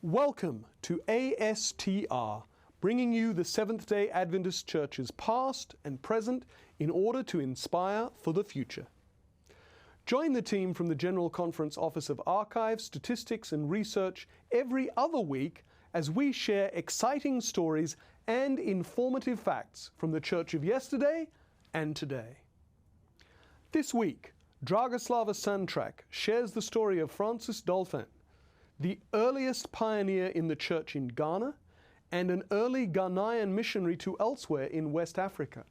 Welcome to ASTR, bringing you the Seventh-day Adventist Church's past and present in order to inspire for the future. Join the team from the General Conference Office of Archives, Statistics and Research every other week as we share exciting stories and informative facts from the Church of yesterday and today. This week, Dragoslava Santrak shares the story of Francis Dolphin, the earliest pioneer in the church in Ghana and an early Ghanaian missionary to elsewhere in West Africa.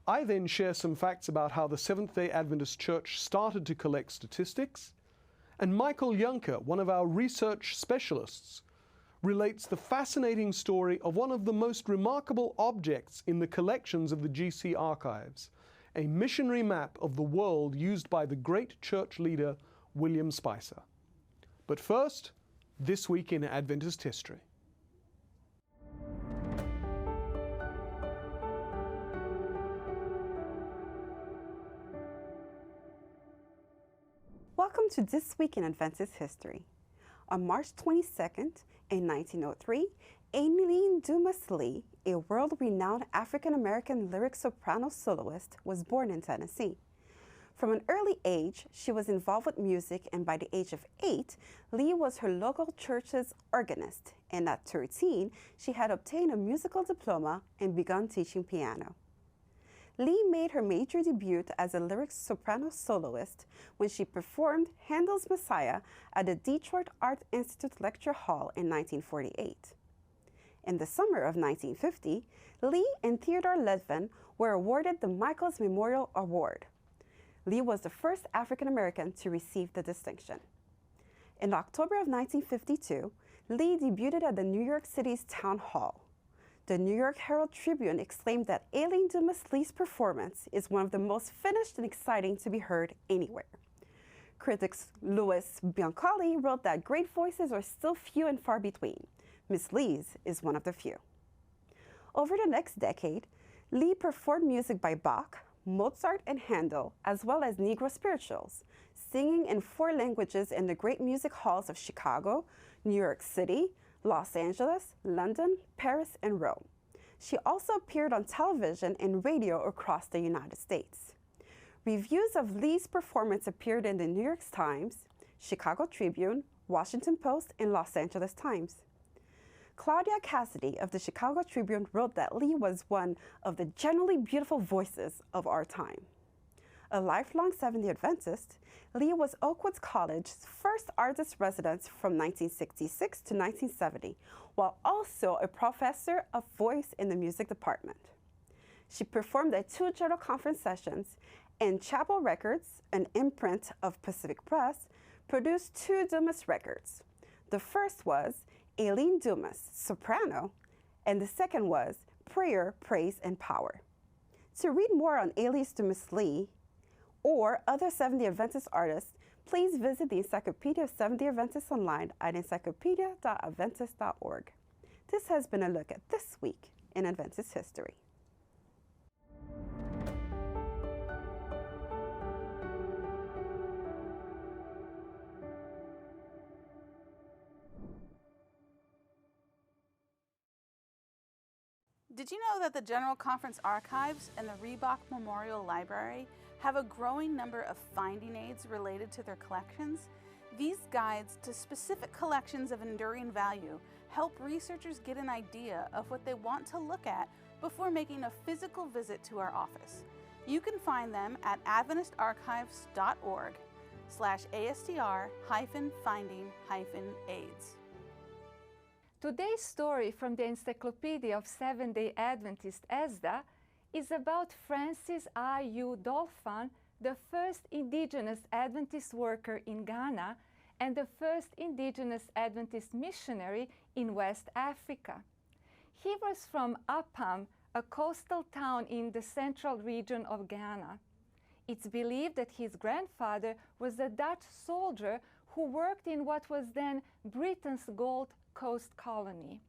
I then share some facts about how the Seventh-day Adventist Church started to collect statistics, and Michael Juncker, one of our research specialists, relates the fascinating story of one of the most remarkable objects in the collections of the GC archives, a missionary map of the world used by the great church leader William Spicer. But first, this week in Adventist history. Welcome to This Week in Adventist History. On March 22nd, in 1903, Aileen Dumas Lee, a world-renowned African-American lyric soprano soloist, was born in Tennessee. From an early age, she was involved with music, and by the age of 8, Lee was her local church's organist, and at 13, she had obtained a musical diploma and begun teaching piano. Lee made her major debut as a lyric soprano soloist when she performed Handel's Messiah at the Detroit Art Institute Lecture Hall in 1948. In the summer of 1950, Lee and Theodore Ledvin were awarded the Michaels Memorial Award. Lee was the first African-American to receive the distinction. In October of 1952, Lee debuted at the New York City's Town Hall. The New York Herald Tribune exclaimed that Aileen Dumas Lee's performance is one of the most finished and exciting to be heard anywhere. Critics Louis Biancali wrote that great voices are still few and far between. Miss Lee's is one of the few. Over the next decade, Lee performed music by Bach, Mozart, and Handel, as well as Negro spirituals, singing in 4 languages in the great music halls of Chicago, New York City, Los Angeles, London, Paris, and Rome. She also appeared on television and radio across the United States. Reviews of Lee's performance appeared in the New York Times, Chicago Tribune, Washington Post, and Los Angeles Times. Claudia Cassidy of the Chicago Tribune wrote that Lee was one of the generally beautiful voices of our time. A lifelong Seventh-day Adventist, Lee was Oakwoods College's first artist resident from 1966 to 1970, while also a professor of voice in the music department. She performed at 2 General Conference sessions, and Chapel Records, an imprint of Pacific Press, produced 2 Dumas records. The first was Aileen Dumas, soprano, and the second was Prayer, Praise, and Power. To read more on Aileen Dumas Lee or other Seventh-day Adventist artists, please visit the Encyclopedia of Seventh-day Adventists online at encyclopedia.adventist.org. This has been a look at This Week in Adventist History. Did you know that the General Conference Archives and the Reebok Memorial Library have a growing number of finding aids related to their collections? These guides to specific collections of enduring value help researchers get an idea of what they want to look at before making a physical visit to our office. You can find them at adventistarchives.org/ASTR-finding-aids. Today's story from the Encyclopedia of Seventh-day Adventist ESDA is about Francis I.U. Dolphin, the first indigenous Adventist worker in Ghana and the first indigenous Adventist missionary in West Africa. He was from Appam, a coastal town in the central region of Ghana. It's believed that his grandfather was a Dutch soldier who worked in what was then Britain's Gold Coast colony.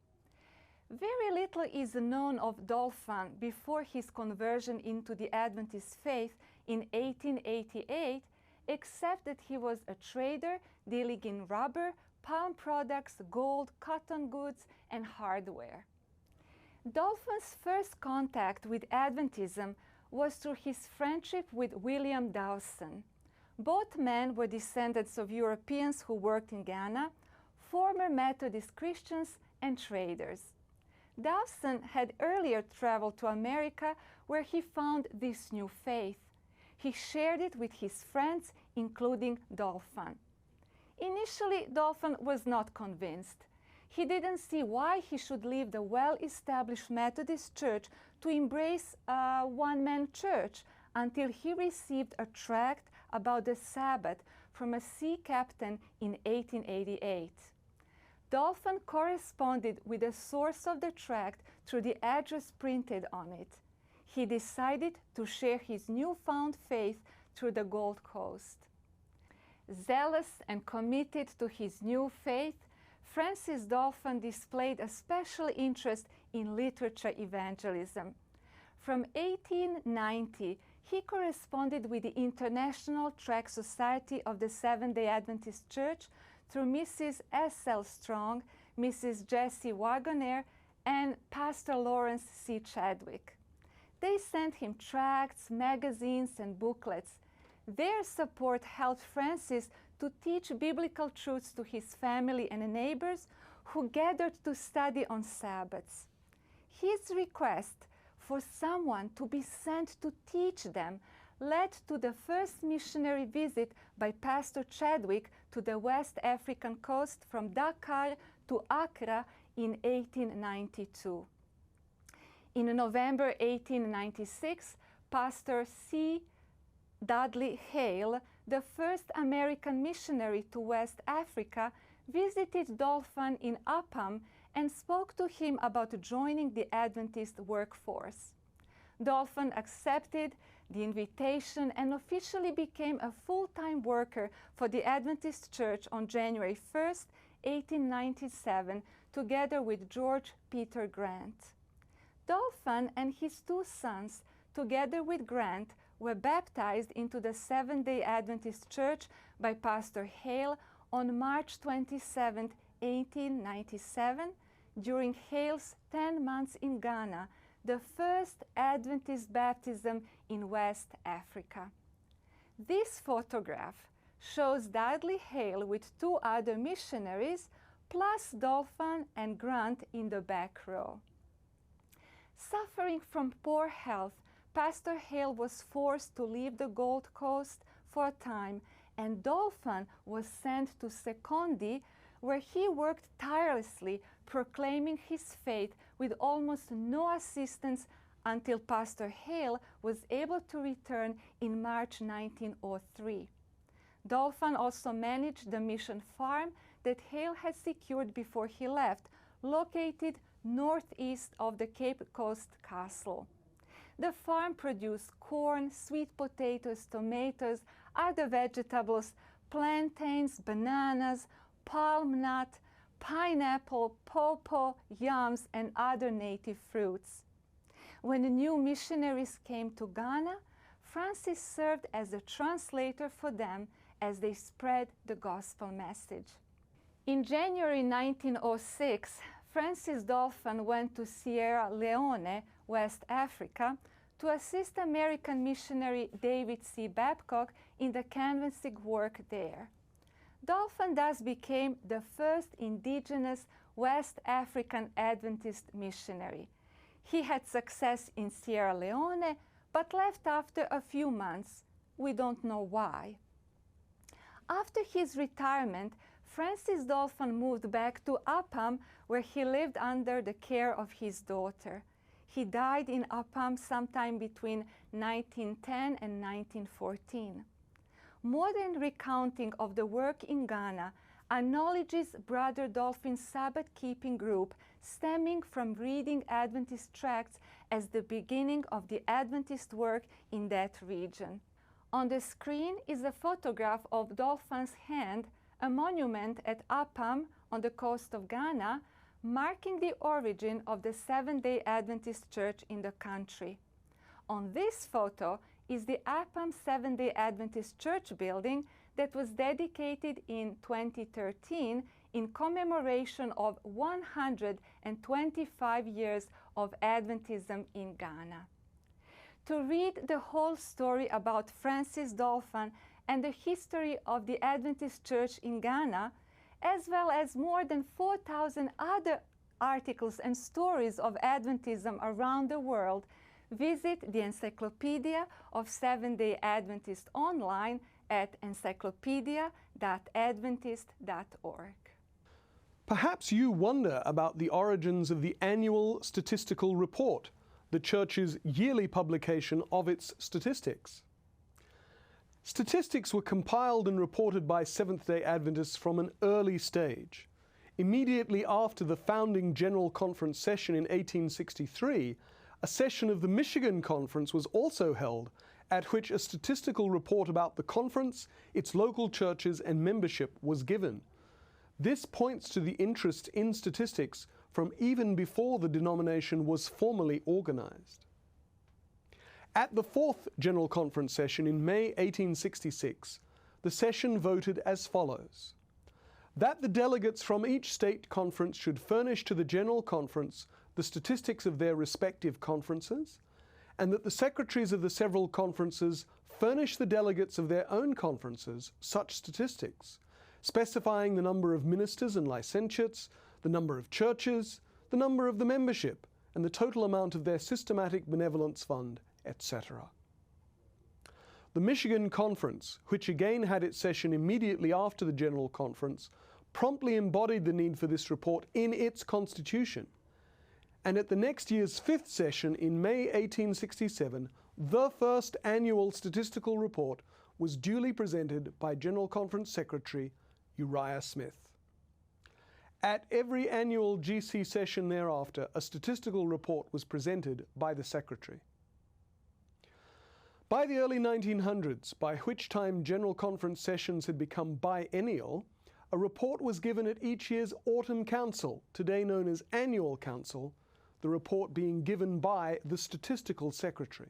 Very little is known of Dolphin before his conversion into the Adventist faith in 1888 except that he was a trader dealing in rubber, palm products, gold, cotton goods, and hardware. Dolphin's first contact with Adventism was through his friendship with William Dawson. Both men were descendants of Europeans who worked in Ghana, former Methodist Christians and traders. Dawson had earlier traveled to America, where he found this new faith. He shared it with his friends, including Dolphin. Initially, Dolphin was not convinced. He didn't see why he should leave the well-established Methodist Church to embrace a one-man church until he received a tract about the Sabbath from a sea captain in 1888. Dolphin corresponded with the source of the tract through the address printed on it. He decided to share his newfound faith through the Gold Coast. Zealous and committed to his new faith, Francis Dolphin displayed a special interest in literature evangelism. From 1890, he corresponded with the International Tract Society of the Seventh-day Adventist Church through Mrs. S.L. Strong, Mrs. Jessie Wagoner, and Pastor Lawrence C. Chadwick. They sent him tracts, magazines, and booklets. Their support helped Francis to teach biblical truths to his family and neighbors who gathered to study on Sabbaths. His request for someone to be sent to teach them led to the first missionary visit by Pastor Chadwick to the West African coast from Dakar to Accra in 1892. In November 1896, Pastor C. Dudley Hale, the first American missionary to West Africa, visited Dolphin in Upham and spoke to him about joining the Adventist workforce. Dolphin accepted the invitation and officially became a full-time worker for the Adventist Church on January 1st, 1897, together with George Peter Grant. Dolphin and his two sons, together with Grant, were baptized into the Seventh-day Adventist Church by Pastor Hale on March 27, 1897, during Hale's 10 months in Ghana, the first Adventist baptism in West Africa. This photograph shows Dudley Hale with two other missionaries, plus Dolphin and Grant in the back row. Suffering from poor health, Pastor Hale was forced to leave the Gold Coast for a time, and Dolphin was sent to Sekondi, where he worked tirelessly, proclaiming his faith with almost no assistance until Pastor Hale was able to return in March 1903. Dolphin also managed the mission farm that Hale had secured before he left, located northeast of the Cape Coast Castle. The farm produced corn, sweet potatoes, tomatoes, other vegetables, plantains, bananas, palm nut, pineapple, pawpaw, yams, and other native fruits. When the new missionaries came to Ghana, Francis served as a translator for them as they spread the gospel message. In January 1906, Francis Dolphin went to Sierra Leone, West Africa, to assist American missionary David C. Babcock in the canvassing work there. Dolphin thus became the first indigenous West African Adventist missionary. He had success in Sierra Leone, but left after a few months. We don't know why. After his retirement, Francis Dolphin moved back to Upham, where he lived under the care of his daughter. He died in Upham sometime between 1910 and 1914. Modern recounting of the work in Ghana acknowledges Brother Dolphin's Sabbath-keeping group stemming from reading Adventist tracts as the beginning of the Adventist work in that region. On the screen is a photograph of Dolphin's hand, a monument at Upham on the coast of Ghana, marking the origin of the Seventh-day Adventist Church in the country. On this photo is the Upham Seventh-day Adventist Church building that was dedicated in 2013 in commemoration of 125 years of Adventism in Ghana. To read the whole story about Francis Dolphin and the history of the Adventist Church in Ghana, as well as more than 4,000 other articles and stories of Adventism around the world, visit the Encyclopedia of Seventh-day Adventist online at encyclopedia.adventist.org. Perhaps you wonder about the origins of the annual statistical report, the Church's yearly publication of its statistics. Statistics were compiled and reported by Seventh-day Adventists from an early stage. Immediately after the founding General Conference session in 1863, a session of the Michigan Conference was also held, at which a statistical report about the conference, its local churches, and membership was given. This points to the interest in statistics from even before the denomination was formally organized. At the fourth General Conference session in May 1866, the session voted as follows: that the delegates from each state conference should furnish to the General Conference the statistics of their respective conferences, and that the secretaries of the several conferences furnish the delegates of their own conferences such statistics, specifying the number of ministers and licentiates, the number of churches, the number of the membership, and the total amount of their systematic benevolence fund, etc. The Michigan Conference, which again had its session immediately after the General Conference, promptly embodied the need for this report in its constitution. And at the next year's fifth session in May 1867, the first annual statistical report was duly presented by General Conference Secretary Uriah Smith. At every annual GC session thereafter, a statistical report was presented by the Secretary. By the early 1900s, by which time General Conference sessions had become biennial, a report was given at each year's Autumn Council, today known as Annual Council, the report being given by the Statistical Secretary.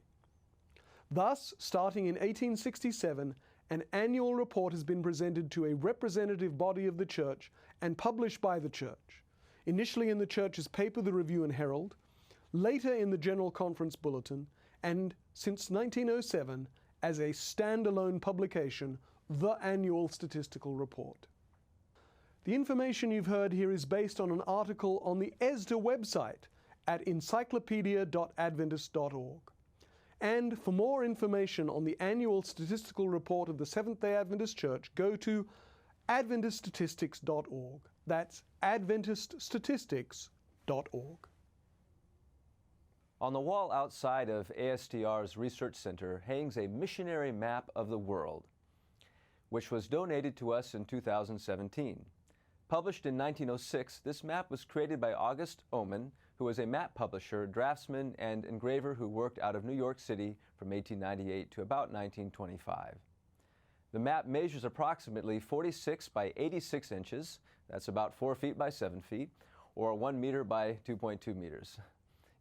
Thus, starting in 1867, an annual report has been presented to a representative body of the Church and published by the Church, initially in the Church's paper, the Review and Herald, later in the General Conference Bulletin, and since 1907, as a standalone publication, the Annual Statistical Report. The information you've heard here is based on an article on the ASTR website at encyclopedia.adventist.org. And for more information on the Annual Statistical Report of the Seventh-day Adventist Church, go to adventiststatistics.org. That's adventiststatistics.org. On the wall outside of ASTR's Research Center hangs a missionary map of the world, which was donated to us in 2017. Published in 1906, this map was created by August Oman, who was a map publisher, draftsman, and engraver who worked out of New York City from 1898 to about 1925. The map measures approximately 46 by 86 inches, that's about 4 feet by 7 feet, or 1 meter by 2.2 meters.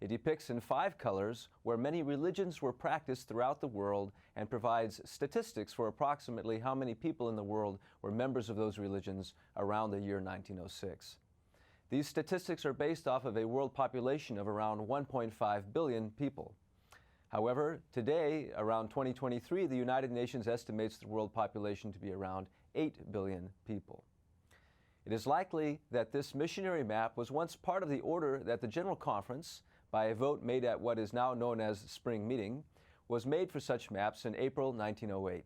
It depicts in 5 colors where many religions were practiced throughout the world and provides statistics for approximately how many people in the world were members of those religions around the year 1906. These statistics are based off of a world population of around 1.5 billion people. However, today, around 2023, the United Nations estimates the world population to be around 8 billion people. It is likely that this missionary map was once part of the order that the General Conference, by a vote made at what is now known as Spring Meeting, was made for such maps in April 1908.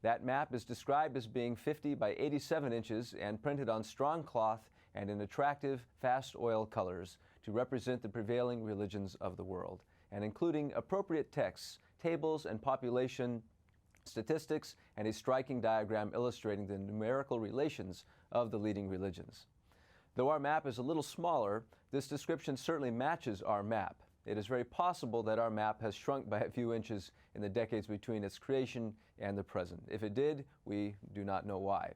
That map is described as being 50 by 87 inches and printed on strong cloth and in attractive, fast oil colors to represent the prevailing religions of the world, and including appropriate texts, tables, and population statistics, and a striking diagram illustrating the numerical relations of the leading religions. Though our map is a little smaller, this description certainly matches our map. It is very possible that our map has shrunk by a few inches in the decades between its creation and the present. If it did, we do not know why.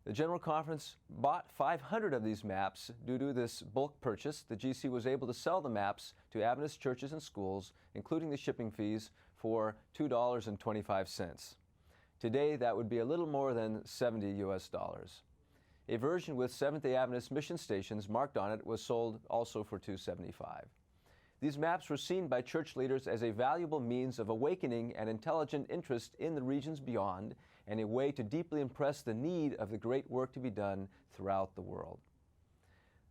The General Conference bought 500 of these maps. Due to this bulk purchase, the GC was able to sell the maps to Adventist churches and schools, including the shipping fees, for $2.25. Today, that would be a little more than $70 US. A version with Seventh-day Adventist mission stations marked on it was sold also for $2.75. These maps were seen by church leaders as a valuable means of awakening an intelligent interest in the regions beyond and a way to deeply impress the need of the great work to be done throughout the world.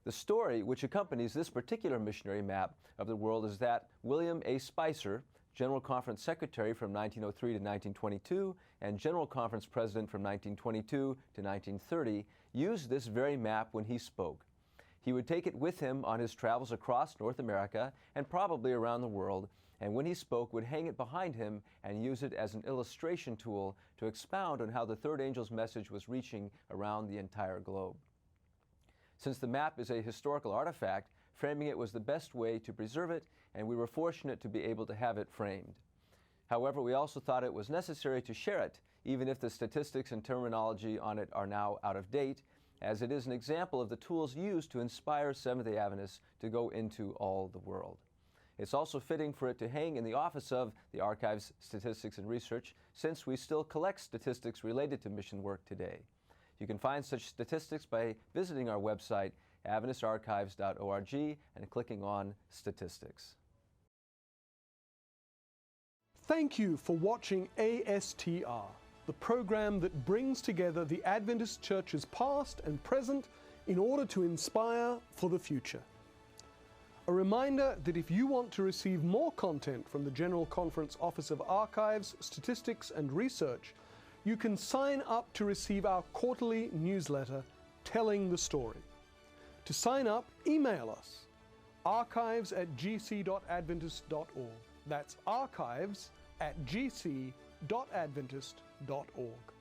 The story which accompanies this particular missionary map of the world is that William A. Spicer, General Conference Secretary from 1903 to 1922 and General Conference President from 1922 to 1930, used this very map when he spoke. He would take it with him on his travels across North America and probably around the world, and when he spoke would hang it behind him and use it as an illustration tool to expound on how the third angel's message was reaching around the entire globe. Since the map is a historical artifact, framing it was the best way to preserve it, and we were fortunate to be able to have it framed. However, we also thought it was necessary to share it, even if the statistics and terminology on it are now out of date, as it is an example of the tools used to inspire Seventh-day Adventists to go into all the world. It's also fitting for it to hang in the office of the Archives, Statistics and Research, since we still collect statistics related to mission work today. You can find such statistics by visiting our website, AdventistArchives.org, and clicking on Statistics. Thank you for watching ASTR, the program that brings together the Adventist Church's past and present in order to inspire for the future. A reminder that if you want to receive more content from the General Conference Office of Archives, Statistics and Research, you can sign up to receive our quarterly newsletter, Telling the Story. To sign up, email us, archives@gc.adventist.org. That's archives@gc.adventist.org.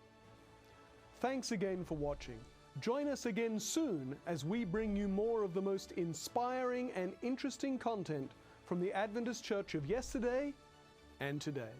Thanks again for watching. Join us again soon as we bring you more of the most inspiring and interesting content from the Adventist Church of yesterday and today.